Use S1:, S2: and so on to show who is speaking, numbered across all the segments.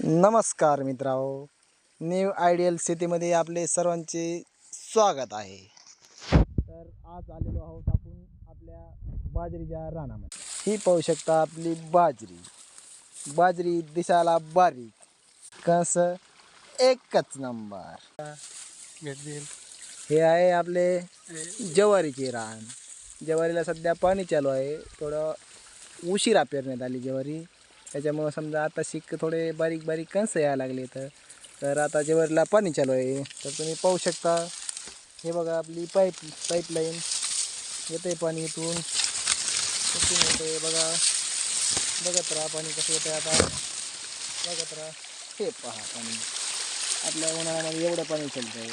S1: नमस्कार मित्रांनो, new ideal शेतीमध्ये आपले सर्वांचे स्वागत आहे। तर आज आलेलो आहोत आपण आपल्या बाजरीच्या रानामध्ये। ही पाहू शकता आपली बाजरी दिसायला बारीक, कस एकच नंबर। हे आहे आपले ज्वारीचे रान। ज्वारीला सध्या पाणी चालू आहे, थोडं उशिरा पेरण्यात आली ज्वारी, त्याच्यामुळे समजा आता थोडे बारीक बारीक कंस यायला लागले। तर आता ज्वारीला पाणी चालू आहे। तर तुम्ही पाहू शकता, हे बघा आपली पाईपलाईन येते, पाणी इथून येते बघा, बघत राहा पाणी कसं येतं। आता बघत राहा, हे पहा पाणी आपल्या उन्हाळ्यामध्ये एवढं पाणी चालतं आहे।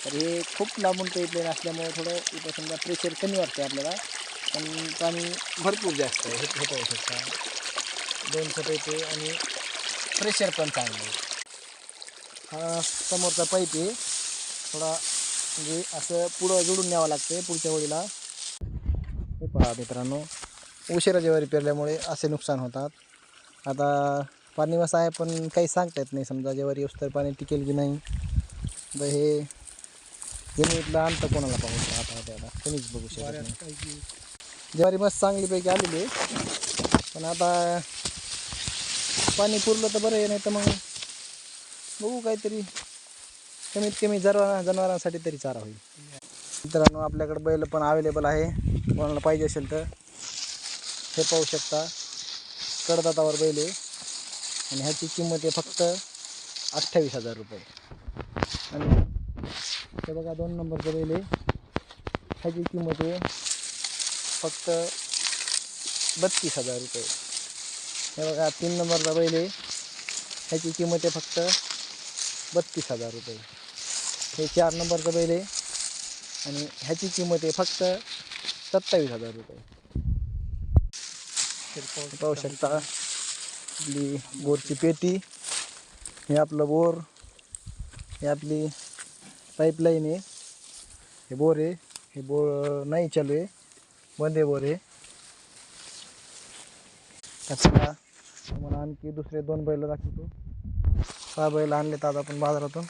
S1: तर हे खूप लांबून पाईपलाईन असल्यामुळे थोडं इथं समजा प्रेशर कमी वाटते आपल्याला, पण पाणी भरपूर जास्त आहे। हे पाहू शकता, 2 पाईप आहे आणि प्रेशर पण चांगलं आहे। हा समोरचा पाईप आहे, थोडा म्हणजे असं पुढं जोडून न्यावं लागते पुढच्या वेळेला। हे पहा मित्रांनो, उशिरा ज्वारी पेरल्यामुळे असे नुकसान होतात। आता पाणी वसा आहे, पण काही सांगता येत नाही, समजा ज्वारी तर पाणी टिकेल की नाही। तर हे जमिनीतला अंत कोणाला पाहू आता त्याला कोणीच बघू शकत नाही। ज्वारी मस्त चांगलीपैकी आलेली आहे, पण आता पाणी पुरलं तर बरं आहे, नाही तर मग बघू काहीतरी कमीत कमी जनावरांसाठी तरी चारा होईल। मित्रांनो, आपल्याकडे बैल पण अवेलेबल आहे, कोणाला पाहिजे असेल तर। हे पाहू शकता, कडदातावर बैल आहे आणि ह्याची किंमत आहे फक्त 28,000 रुपये। आणि हे बघा 2 नंबरचं बैल आहे, ह्याची किंमत आहे फक्त 32,000 रुपये। हे बघा 3 नंबरचा बैल आहे, ह्याची किंमत आहे फक्त 32,000 रुपये। हे 4 नंबरचं बैल आहे आणि ह्याची किंमत आहे फक्त 27,000 रुपये। पाहू शकता आपली बोरची पेटी, हे आपलं बोर, हे आपली पाईपलाईन आहे, हे बोर आहे। हे बोर नाही चालू आहे, बंद आहे बोर आहे। त्याला तुम्हाला आणखी दुसरे 2 बैल दाखवतो। 6 बैल आणलेत आज आपण बाजारातून,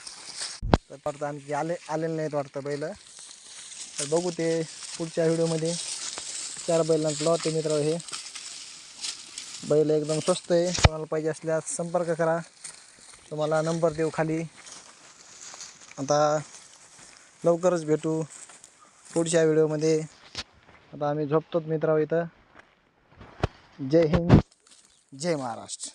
S1: तर परत आणखी आलेले नाहीत वाटतं बैल। तर बघू ते पुढच्या व्हिडिओमध्ये। 4 बैलांचं लॉट आहे मित्र। हे बैल एकदम स्वस्त आहे, कोणाला पाहिजे असल्यास संपर्क करा, तुम्हाला नंबर देऊ खाली। आता लवकरच भेटू पुढच्या व्हिडिओमध्ये। आता आम्ही झोपतोच मित्रांनो इथं। जय हिंद, जय महाराष्ट्र।